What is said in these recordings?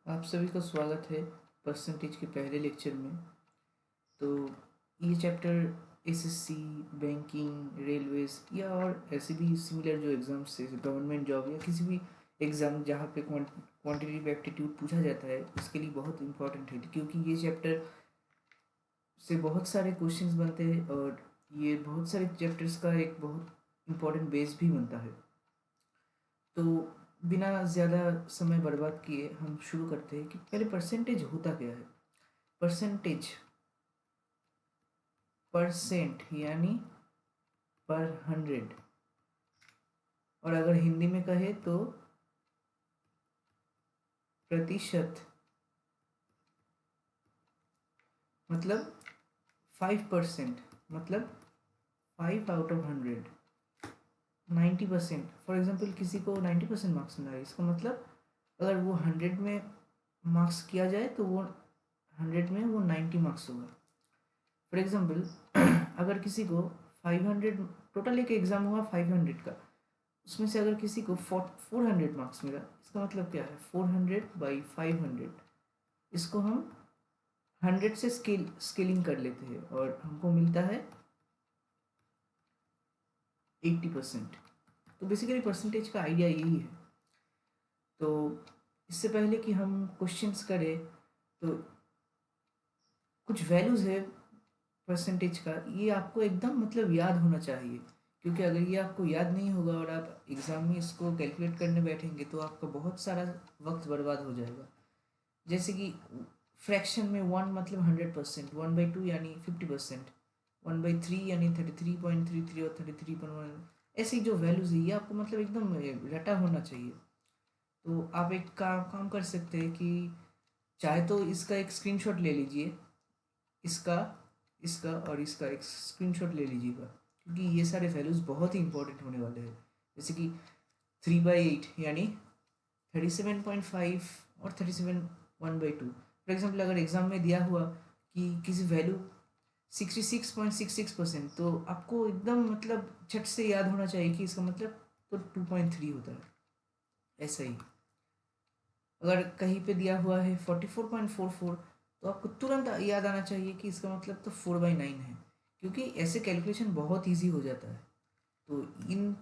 आप सभी का स्वागत है परसेंटेज के पहले लेक्चर में। तो ये चैप्टर एसएससी, बैंकिंग, रेलवेज या और ऐसे भी सिमिलर जो एग्ज़ाम्स से गवर्नमेंट जॉब या किसी भी एग्ज़ाम जहाँ पे क्वांटिटेटिव एप्टीट्यूड पूछा जाता है उसके लिए बहुत इंपॉर्टेंट है, क्योंकि ये चैप्टर से बहुत सारे क्वेश्चंस बनते हैं और ये बहुत सारे चैप्टर्स का एक बहुत इंपॉर्टेंट बेस भी बनता है। तो बिना ज़्यादा समय बर्बाद किए हम शुरू करते हैं कि पहले परसेंटेज होता क्या है। परसेंटेज, परसेंट यानी पर हंड्रेड, और अगर हिंदी में कहे तो प्रतिशत, मतलब 5%, मतलब 5 आउट ऑफ 100। 90%, फॉर एग्जाम्पल किसी को 90% मार्क्स मिला है, इसका मतलब अगर वो 100 में मार्क्स किया जाए तो वो 100 में वो 90 मार्क्स होगा। फॉर एग्जाम्पल अगर किसी को 500, टोटल एक एग्ज़ाम हुआ 500 का, उसमें से अगर किसी को 400 मार्क्स मिला, इसका मतलब क्या है 400/500। इसको हम 100 से स्केलिंग कर लेते हैं और हमको मिलता है 80%। तो बेसिकली परसेंटेज का आइडिया यही है। तो इससे पहले कि हम क्वेश्चंस करें, तो कुछ वैल्यूज़ है परसेंटेज का, ये आपको एकदम मतलब याद होना चाहिए, क्योंकि अगर ये आपको याद नहीं होगा और आप एग्ज़ाम में इसको कैलकुलेट करने बैठेंगे तो आपका बहुत सारा वक्त बर्बाद हो जाएगा। जैसे कि फ्रैक्शन में 1 मतलब 100%, 1/2 यानी 50%, 1/3 यानी 33.33 और 33.1, ऐसी जो वैल्यूज़ है ये आपको मतलब एकदम रटा होना चाहिए। तो आप एक काम कर सकते हैं कि चाहे तो इसका एक स्क्रीनशॉट ले लीजिए, इसका इसका और इसका एक स्क्रीनशॉट ले लीजिएगा, क्योंकि ये सारे वैल्यूज़ बहुत ही इंपॉर्टेंट होने वाले हैं। जैसे कि 3/8 यानी 37.5 और 37 1/2। फॉर एग्जाम्पल अगर एग्ज़ाम में दिया हुआ कि किसी वैल्यू 66.66%, तो आपको एकदम मतलब झट से याद होना चाहिए कि इसका मतलब तो 2.3 होता है। ऐसा ही अगर कहीं पे दिया हुआ है 44.44, तो आपको तुरंत याद आना चाहिए कि इसका मतलब तो 4/9 है, क्योंकि ऐसे कैलकुलेशन बहुत ईजी हो जाता है। तो इन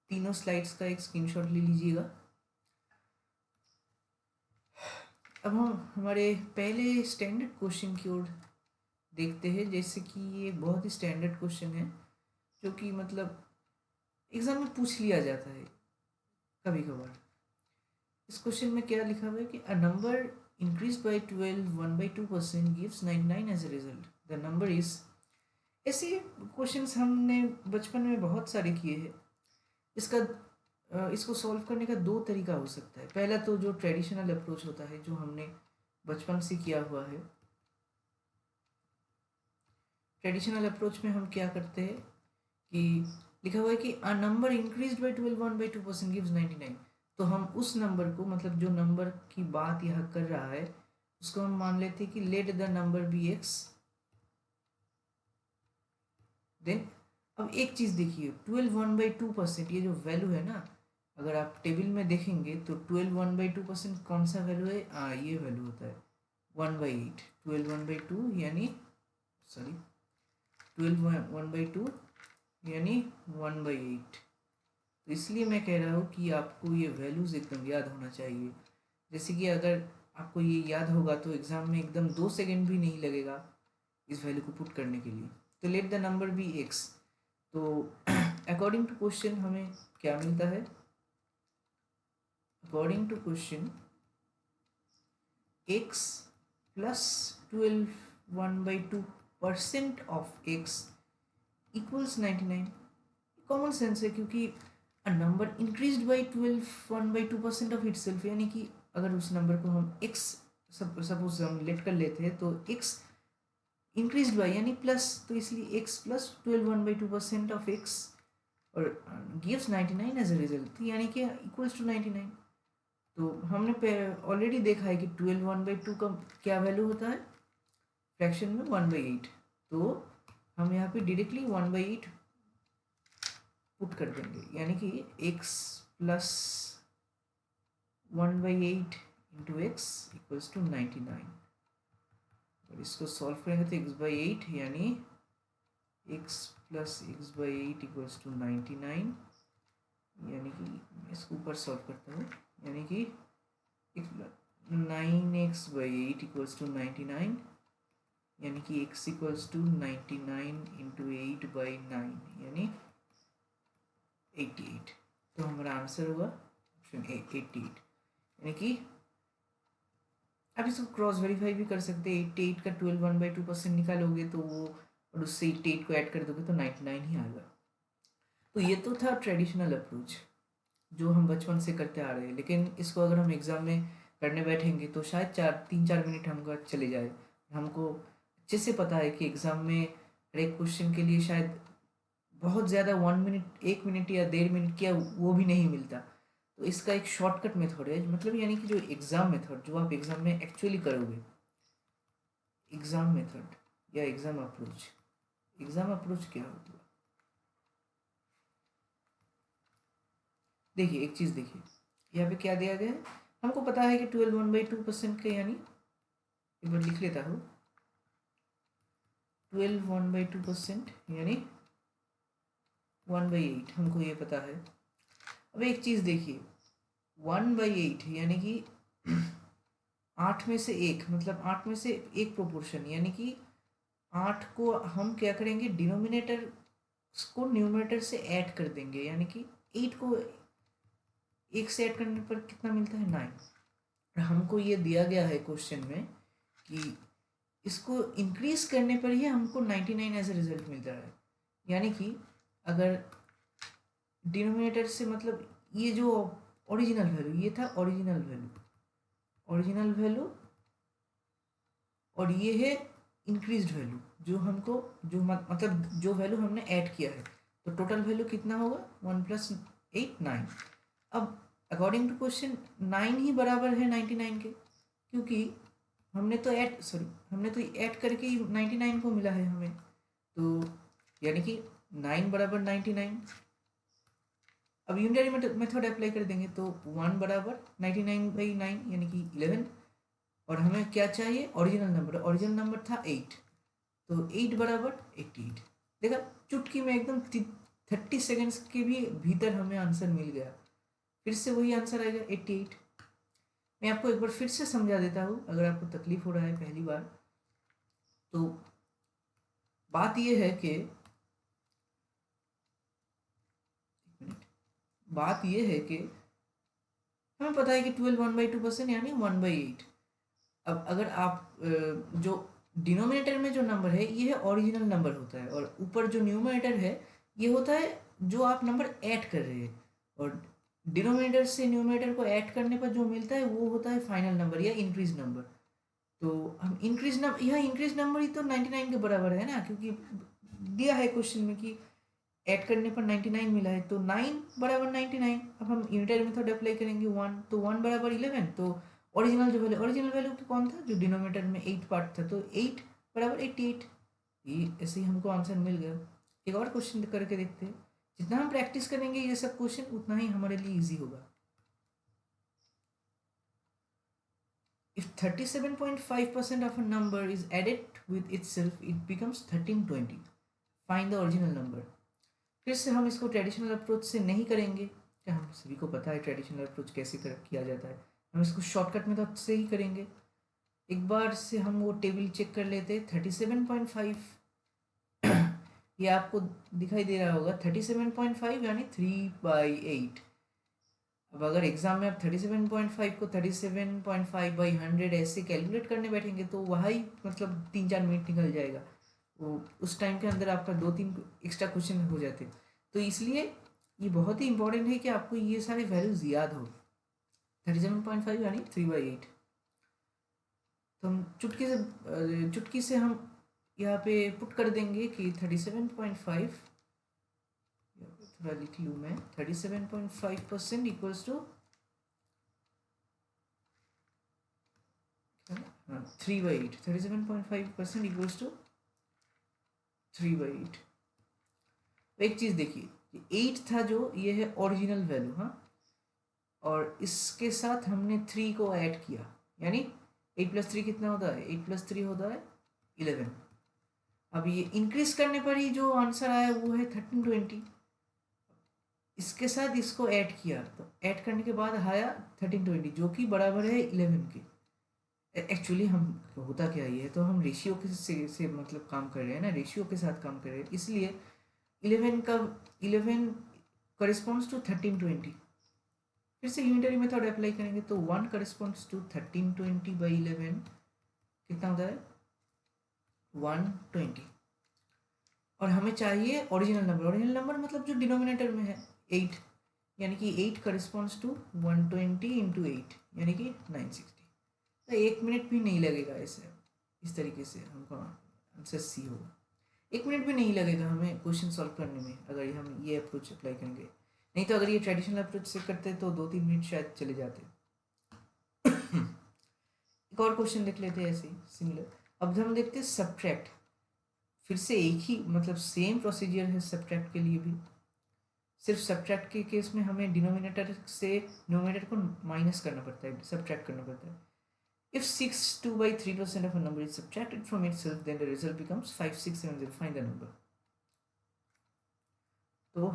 तीनों स्लाइड्स का एक स्क्रीनशॉट ले लीजिएगा। अब हम हमारे पहले स्टैंडर्ड क्वेश्चन की ओर देखते हैं। जैसे कि ये बहुत ही स्टैंडर्ड क्वेश्चन है जो कि मतलब एग्ज़ाम में पूछ लिया जाता है कभी कभार। इस क्वेश्चन में क्या लिखा हुआ है कि a number increase by 12 1/2% gives 99 as a result, the number is. ऐसे क्वेश्चंस हमने बचपन में बहुत सारे किए हैं। इसका इसको सॉल्व करने का दो तरीका हो सकता है। पहला तो जो ट्रेडिशनल अप्रोच होता है, जो हमने बचपन से किया हुआ है। ट्रेडिशनल अप्रोच में हम क्या करते हैं कि लिखा हुआ है कि a number increase by 12 1/2% gives 99। तो हम उस नंबर को, मतलब जो नंबर की बात यह कर रहा है, उसको हम मान लेते हैं कि let the number be x. Then अब एक चीज़ देखिए, 12 1/2%, ये जो वैल्यू है ना, अगर आप टेबल में देखेंगे तो 12 1/2% कौन सा वैल्यू है? ये वैल्यू होता है 1/8। 12 1/2 यानी, सॉरी, 12 1/2 यानी 1/8। तो इसलिए मैं कह रहा हूँ कि आपको ये वैल्यूज़ एकदम याद होना चाहिए। जैसे कि अगर आपको ये याद होगा तो एग्ज़ाम में एकदम 2 सेकेंड भी नहीं लगेगा इस वैल्यू को पुट करने के लिए। तो let the number be x. तो अकॉर्डिंग टू क्वेश्चन हमें क्या मिलता है? According to question, x plus 12 1/2% of x equals 99। Common sense है, क्योंकि a number increased by 12 1/2% of itself, यानी कि अगर उस नंबर को हम एक्स, सपोज हम लेट कर लेते हैं, तो एक्स इंक्रीज्ड बाई यानी प्लस, तो इसलिए एक्स प्लस 12 1/2% ऑफ एक्स और गिव्स 99 एज ए रिजल्ट, यानी कि इक्वल्स टू 99। तो हमने ऑलरेडी देखा है कि 12 1/2 का क्या वैल्यू होता है फ्रैक्शन में? 1/8। तो हम यहाँ पे डायरेक्टली 1/8 पुट कर देंगे, यानी कि x plus 1/8 into x equals to 99, और इसको सॉल्व करेंगे तो एक्स बाई एट यानी x plus x by eight equals to 99, यानी कि मैं इसको ऊपर सॉल्व करता हूँ, यानी कि 9x by eight equals to 99, यानी कि x equals to 99 into eight by 9 यानी 88। तो हमारा आंसर होगा ऑप्शन ए 88। यानी कि आप इसको क्रॉस वेरीफाई भी कर सकते हैं, 88 का 12 1/2% निकालोगे तो वो, और उससे 88 को ऐड कर दोगे तो 99 ही आएगा। तो ये तो था ट्रेडिशनल अप्रोच जो हम बचपन से करते आ रहे हैं, लेकिन इसको अगर हम एग्ज़ाम में करने बैठेंगे तो शायद 3-4 मिनट हमका चले जाए। हमको अच्छे से पता है कि एग्ज़ाम में हर एक क्वेश्चन के लिए शायद बहुत ज़्यादा 1 मिनट 1 मिनट या 1.5 मिनट या वो भी नहीं मिलता। तो इसका एक शॉर्टकट मेथड है, मतलब यानी कि जो एग्ज़ाम मेथड जो आप एग्ज़ाम में एक्चुअली करोगे, एग्ज़ाम मेथड या एग्ज़ाम अप्रोच। एग्ज़ाम अप्रोच क्या होता है? देखिए एक चीज़ देखिए, यहाँ पे क्या दिया गया है, हमको पता है कि 12 1/2% के, यानी एक बार लिख लेता हूँ, 12 1/2% यानी 1/8, हमको ये पता है। अब एक चीज़ देखिए, 1/8 यानी कि 8 में से एक, मतलब 8 में से एक प्रोपोर्शन, यानी कि 8 को हम क्या करेंगे, डिनोमिनेटर को न्यूमरेटर से ऐड कर देंगे, यानी कि 8 को एक से ऐड करने पर कितना मिलता है, 9। हमको ये दिया गया है क्वेश्चन में कि इसको इंक्रीज करने पर ही हमको 99 एज ए रिजल्ट मिल रहा है। यानी कि अगर डिनोमिनेटर से, मतलब ये जो ओरिजिनल वैल्यू, ये था ओरिजिनल वैल्यू, ओरिजिनल वैल्यू, और ये है इंक्रीज्ड वैल्यू, जो हमको जो मतलब जो वैल्यू हमने ऐड किया है, तो टोटल वैल्यू कितना होगा, 1 + 8 9। अब अकॉर्डिंग टू क्वेश्चन 9 ही बराबर है 99 के, क्योंकि हमने तो ऐड करके ही 99 को मिला है हमें, तो यानी कि 9 बराबर 99। अब यूनिटरी मेथड अप्लाई कर देंगे तो 1 बराबर 99/9 यानी कि 11, और हमें क्या चाहिए, ओरिजिनल नंबर, ओरिजिनल नंबर था 8, तो 8 बराबर 88। देखा, चुटकी में एकदम 30 सेकेंड्स के भी भीतर हमें आंसर मिल गया, फिर से वही आंसर आएगा 88। मैं आपको एक बार फिर से समझा देता हूँ, अगर आपको तकलीफ हो रहा है पहली बार, तो बात यह है कि हमें पता है कि 12 1/2% यानी 1/8। अब अगर आप जो डिनोमिनेटर में जो नंबर है ये है ओरिजिनल नंबर होता है, और ऊपर जो न्यूमरेटर है ये होता है जो आप नंबर ऐड कर रहे हैं, और डिनोमिनेटर से न्यूमरेटर को ऐड करने पर जो मिलता है वो होता है फाइनल नंबर या इंक्रीज नंबर। तो हम यह इंक्रीज नंबर ही तो 99 के बराबर है ना, क्योंकि दिया है क्वेश्चन में कि ऐड करने पर 99 मिला है, तो 9 बराबर 99। अब हम यूनिटरी मेथड अप्लाई करेंगे, 1 तो 1 बराबर 11, तो ओरिजिनल वैल्यू तो कौन था, जो डिनोमिनेटर में 8 पार्ट था, तो 8 बराबर 88। ये ऐसे ही हमको आंसर मिल गया। एक और क्वेश्चन करके देखते हैं, जितना हम प्रैक्टिस करेंगे ये सब क्वेश्चन उतना ही हमारे लिए ईजी होगा। If 37.5% of a number is added with itself, it becomes 1320. Find the original number. फिर से हम इसको ट्रेडिशनल अप्रोच से नहीं करेंगे, क्या हम सभी को पता है ट्रेडिशनल अप्रोच कैसे किया जाता है, हम इसको शॉर्टकट मेथड से ही करेंगे। एक बार से हम वो टेबल चेक कर लेते हैं, 37.5 ये आपको दिखाई दे रहा होगा, 37.5 यानी 3/8। अब अगर एग्जाम में आप 37.5 को 37.5/100 ऐसे कैलकुलेट करने बैठेंगे तो वही मतलब 3-4 मिनट निकल जाएगा, वो उस टाइम के अंदर आपका 2-3 एक्स्ट्रा क्वेश्चन हो जाते। तो इसलिए ये बहुत ही इंपॉर्टेंट है कि आपको ये सारे वैल्यूज याद हो। 37.5 यानी 3/8। तो हम चुटकी से हम यहाँ पे पुट कर देंगे कि 37.5, थोड़ा लिख लूँ मैं, 37.5% इक्वल्स टू 3/8। 37.5% equals to 3/8। एक चीज़ देखिए, 8 था जो, ये है ओरिजिनल वैल्यू, हाँ, और इसके साथ हमने 3 को ऐड किया, यानी 8+3 कितना होता है, 8+3 होता है 11। अब ये इंक्रीज करने पर ही जो आंसर आया वो है 1320। इसके साथ इसको ऐड किया, तो ऐड करने के बाद आया 1320 जो कि बराबर है 11 के। एक्चुअली हम होता क्या ये है, तो हम रेशियो के से मतलब काम कर रहे हैं ना, रेशियो के साथ काम कर रहे हैं, इसलिए 11 करिस्पॉन्ड्स टू 1320। फिर से यूनिटरी मेथड अप्लाई करेंगे तो 1 करिस्पॉन्ड्स टू 1320/11 कितना होता है 120। और हमें चाहिए ओरिजिनल नंबर मतलब जो डिनोमिनेटर में है 8, यानी कि 8 करिस्पॉन्ड्स टू 120 इंटू 8 यानी कि 960। तो 1 मिनट भी नहीं लगेगा ऐसे, इस तरीके से हमको आंसर सी होगा। 1 मिनट भी नहीं लगेगा हमें क्वेश्चन सॉल्व करने में अगर हम ये अप्रोच अप्लाई करेंगे। नहीं तो अगर ये ट्रेडिशनल अप्रोच से करते तो 2-3 मिनट शायद चले जाते। एक और क्वेश्चन देख लेते हैं ऐसे ही सिमिलर। अब हम देखते हैं सब्ट्रैक्ट। फिर से एक ही मतलब सेम प्रोसीजर है सब्ट्रैक्ट के लिए भी, सिर्फ सब्ट्रैक्ट के केस में हमें डिनोमिनेटर से न्यूमरेटर को माइनस करना पड़ता है, सब्ट्रैक्ट करना पड़ता है। If 62/3% of a number is subtracted from itself, then the result becomes 5670. Find the number. तो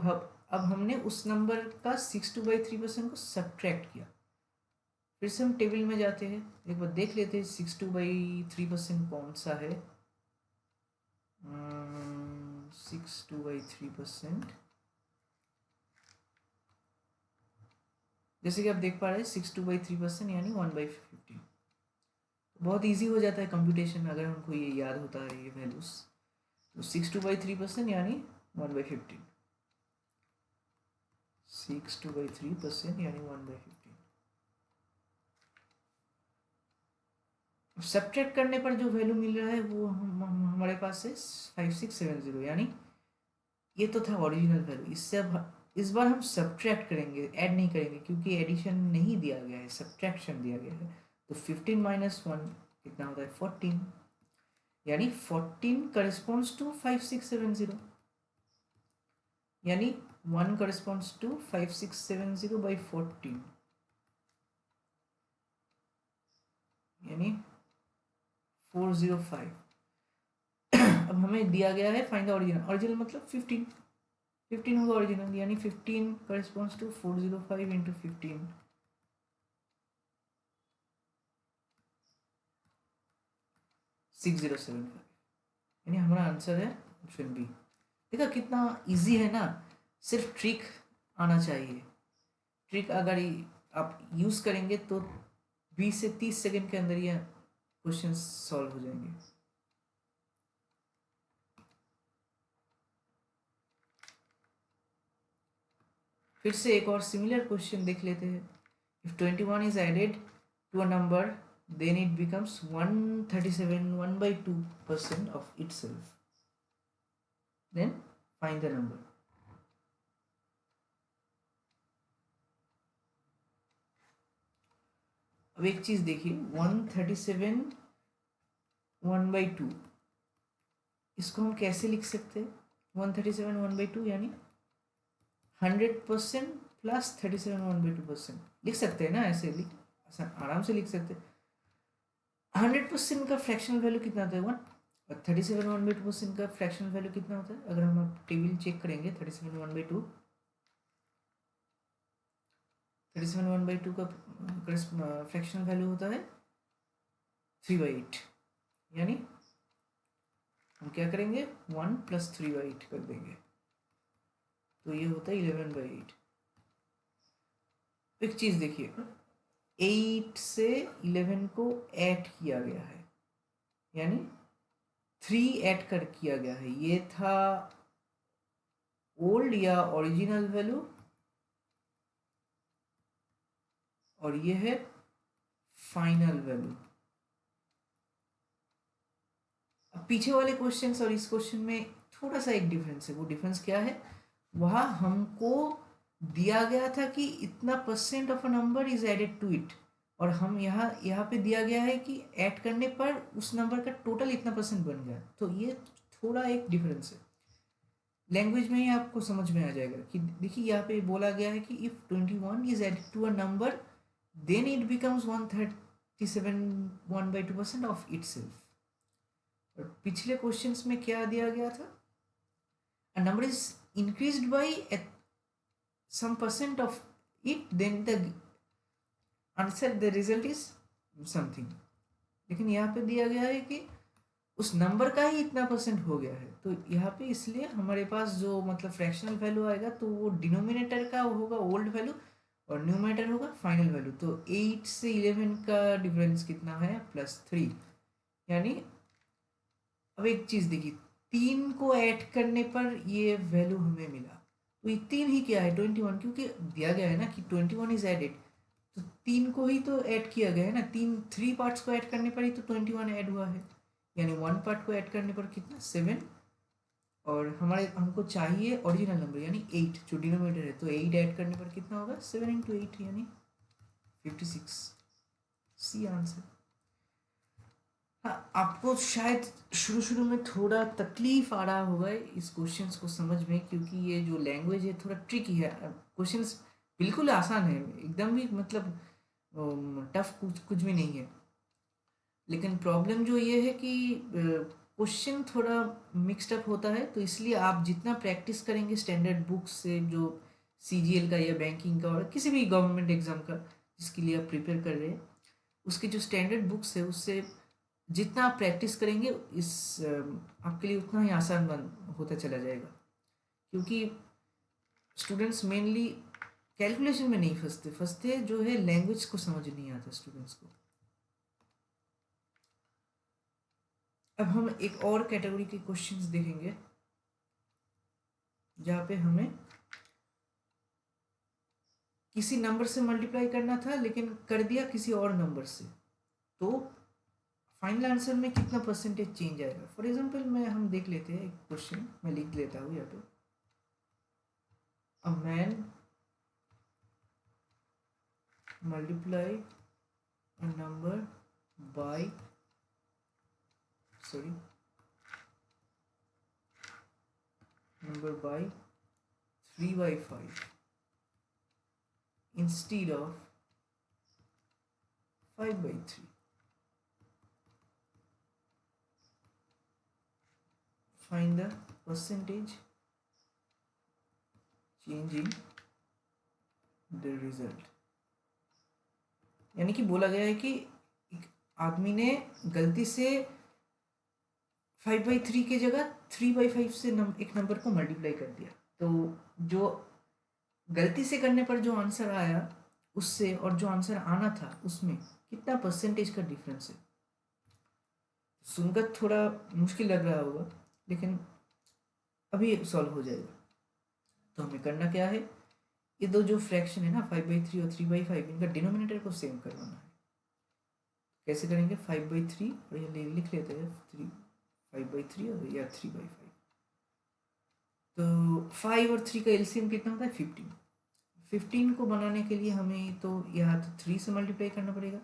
अब हमने उस नंबर का 62/3% को सब्ट्रैक्ट किया। फिर से हम टेबल में जाते हैं, एक बार देख लेते हैं 62/3% कौन सा है। 62/3%, जैसे कि आप देख पा रहे हैं 62/3% यानी 1/15। बहुत इजी हो जाता है कंप्यूटेशन अगर हमको ये याद होता है ये वैल्यूज। तो 62/3% यानी 1/15, 62/3% यानी 1/15। सब्ट्रैक्ट करने पर जो वैल्यू मिल रहा है वो हमारे पास है 5670, यानी ये तो था ओरिजिनल वैल्यू। इससे अब इस बार हम सब्ट्रैक्ट करेंगे, ऐड नहीं करेंगे क्योंकि एडिशन नहीं दिया गया है, सब्ट्रैक्शन दिया गया है। तो 15 - 1 कितना होता है 14, यानी 14 करिस्पॉन्ड्स टू 5670, यानी 1 करिस्पॉन्ड्स टू 5670/14 यानी 405। अब हमें दिया गया है फाइंड द ओरिजिनल। ओरिजिनल मतलब 15 होगा ओरिजिनल, यानी 15 करिस्पॉन्ड्स टू 405 इंटू 15 6075, यानी हमारा आंसर है ऑप्शन बी। देखा कितना इजी है ना, सिर्फ ट्रिक आना चाहिए। ट्रिक अगर आप यूज़ करेंगे तो 20 से 30 सेकंड के अंदर ये क्वेश्चन सॉल्व हो जाएंगे। फिर से एक और सिमिलर क्वेश्चन देख लेते हैं। If 21 is added to a number then it becomes 137 1/2% of itself, then find the number. अब एक चीज देखिए 137 1/2, इसको हम कैसे लिख सकते हैं 137 1/2 यानी 100% प्लस 37 1/2% लिख सकते हैं ना, ऐसे आराम से लिख सकते हैं। 100% का फ्रैक्शनल वैल्यू कितना होता है 1, और 37 1/2% का फ्रैक्शनल वैल्यू कितना होता है। अगर हम टेबल चेक करेंगे 37 1/2 का फ्रैक्शनल वैल्यू होता है 3/8, यानी हम क्या करेंगे 1 + 3/8 कर देंगे, तो ये होता है 11/8। एक चीज देखिए 8 से 11 को ऐड किया गया है, यानी 3 ऐड कर किया गया है। ये था ओल्ड या ओरिजिनल वैल्यू और ये है फाइनल वैल्यू। अब पीछे वाले क्वेश्चंस और इस क्वेश्चन में थोड़ा सा एक डिफरेंस है। वो डिफरेंस क्या है, वहाँ हमको दिया गया था कि इतना % of a number is added to it, और हम यहाँ पे दिया गया है कि ऐड करने पर उस नंबर का टोटल इतना % बन गया। तो ये थोड़ा एक डिफरेंस है। लैंग्वेज में ही आपको समझ में आ जाएगा कि देखिए यहाँ पे बोला गया है कि if 21 is added to a number then it becomes 137 1/2% of itself. और पिछले क्वेश्चंस में क्या दिया गया था, a number is increased by some percent of it then the answer the result is something। लेकिन यहाँ पे दिया गया है कि उस नंबर का ही इतना परसेंट हो गया है, तो यहाँ पे इसलिए हमारे पास जो मतलब फ्रैक्शनल वैल्यू आएगा तो वो डिनोमिनेटर का होगा ओल्ड वैल्यू और न्यूमरेटर होगा फाइनल वैल्यू। तो 8 से 11 का डिफरेंस कितना है, +3। यानी अब एक चीज़ देखिए, 3 को ऐड करने पर ये वैल्यू हमें मिला, तो ये 3 ही क्या है 21, क्योंकि दिया गया है ना कि 21 इज एडेड, तो 3 को ही तो ऐड किया गया है ना, 3 पार्ट्स को ऐड करने पर ही तो 21 ऐड हुआ है। यानी 1 पार्ट को ऐड करने पर कितना 7, और हमको चाहिए ओरिजिनल नंबर यानी 8 जो डिनोमिनेटर है, तो 8 ऐड करने पर कितना होगा 7 × 8 यानी 56। C answer. हाँ, आपको शायद शुरू शुरू में थोड़ा तकलीफ आ रहा होगा इस क्वेश्चंस को समझ में, क्योंकि ये जो लैंग्वेज है थोड़ा ट्रिकी है। क्वेश्चंस बिल्कुल आसान है, एकदम भी मतलब टफ कुछ कुछ भी नहीं है। लेकिन प्रॉब्लम जो ये है कि क्वेश्चन थोड़ा मिक्सड अप होता है, तो इसलिए आप जितना प्रैक्टिस करेंगे स्टैंडर्ड बुक्स से, जो CGL का या बैंकिंग का और किसी भी गवर्नमेंट एग्जाम का जिसके लिए आप प्रिपेयर कर रहे हैं, उसकी जो स्टैंडर्ड बुक्स है उससे जितना आप प्रैक्टिस करेंगे इस आपके लिए उतना ही आसान बन होता चला जाएगा। क्योंकि स्टूडेंट्स मेनली कैलकुलेशन में नहीं फंसते, फंसते जो है लैंग्वेज को समझ नहीं आता स्टूडेंट्स को। अब हम एक और कैटेगरी के क्वेश्चंस देखेंगे जहाँ पे हमें किसी नंबर से मल्टीप्लाई करना था लेकिन कर दिया किसी और नंबर से, तो फाइनल आंसर में कितना परसेंटेज चेंज आएगा। फॉर एग्जांपल हम देख लेते हैं एक क्वेश्चन, मैं लिख लेता हूँ यहाँ पे। A man multiply a number by number by 3/5 instead of 5/3। find the percentage change in the result। यानी कि बोला गया है कि एक आदमी ने गलती से 5/3 की जगह 3/5 से एक नंबर को मल्टीप्लाई कर दिया, तो जो गलती से करने पर जो आंसर आया उससे और जो आंसर आना था उसमें कितना परसेंटेज का डिफरेंस है। सुनकर थोड़ा मुश्किल लग रहा होगा लेकिन अभी सॉल्व हो जाएगा। तो हमें करना क्या है, ये दो जो फ्रैक्शन है ना 5/3 और 3/5, इनका डिनोमिनेटर को सेम करवाना है। कैसे करेंगे, 5/3 और ये लिख लेते हैं 5/3 और या 3/5। तो 5 और 3 का एलसीएम कितना होता है 15। 15 को बनाने के लिए हमें तो यहाँ तो 3 से मल्टीप्लाई करना पड़ेगा,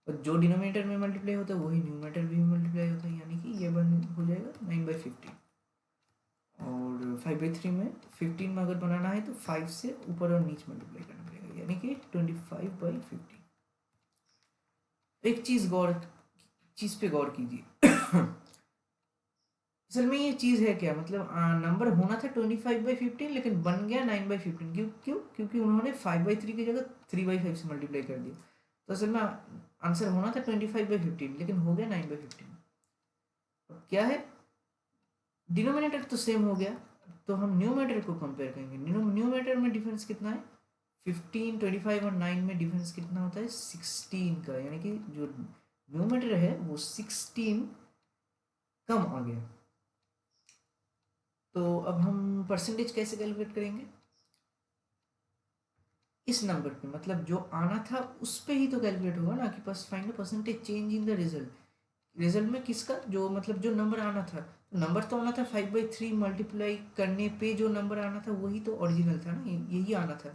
और जो डिनोमिनेटर में मल्टीप्लाई होता है वही न्यूमरेटर भी मल्टीप्लाई होता है, यानी कि ये हो जाएगा 9/15। और 5/3 में 15 में अगर बनाना है तो 5 से ऊपर और नीचे मल्टीप्लाई करना पड़ेगा, यानी कि 25/15। एक चीज़ पे गौर कीजिए। असल में ये चीज़ है क्या, मतलब नंबर होना था 25/15 लेकिन बन गया 9/15। क्योंकि उन्होंने 5/3 की जगह 3/5 से मल्टीप्लाई कर दिया। तो असल में आंसर होना था 25/15 लेकिन हो गया 9/15। क्या है, डिनोमिनेटर तो सेम हो गया, तो हम न्यूमरेटर को कंपेयर करेंगे। न्यूमरेटर में डिफरेंस कितना है 15, 25 और 9 में डिफरेंस कितना होता है 16 का, यानी कि जो न्यूमरेटर है वो 16 कम आ गया। तो अब हम परसेंटेज कैसे कैलकुलेट करेंगे, इस नंबर पे मतलब जो आना था उस पे ही तो कैलकुलेट होगा ना, कि बस find the percentage change in the result. Result में किसका, जो मतलब जो नंबर आना था, नंबर तो आना था 5/3 मल्टीप्लाई करने पे जो नंबर आना था वही तो ओरिजिनल था ना, यही आना था,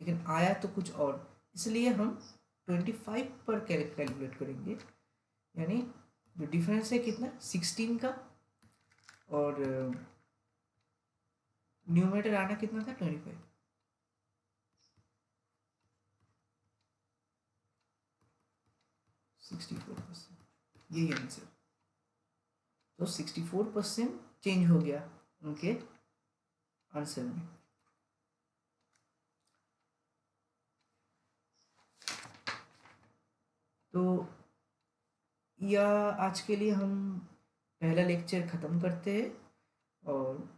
लेकिन आया तो कुछ और। इसलिए हम 25 पर कैलकुलेट करेंगे, यानी जो डिफरेंस है कितना 16 का, और न्यूमरेटर आना कितना था 25, 64%, यही आंसर। तो 64% चेंज हो गया उनके आंसर में। तो या आज के लिए हम पहला लेक्चर ख़त्म करते हैं और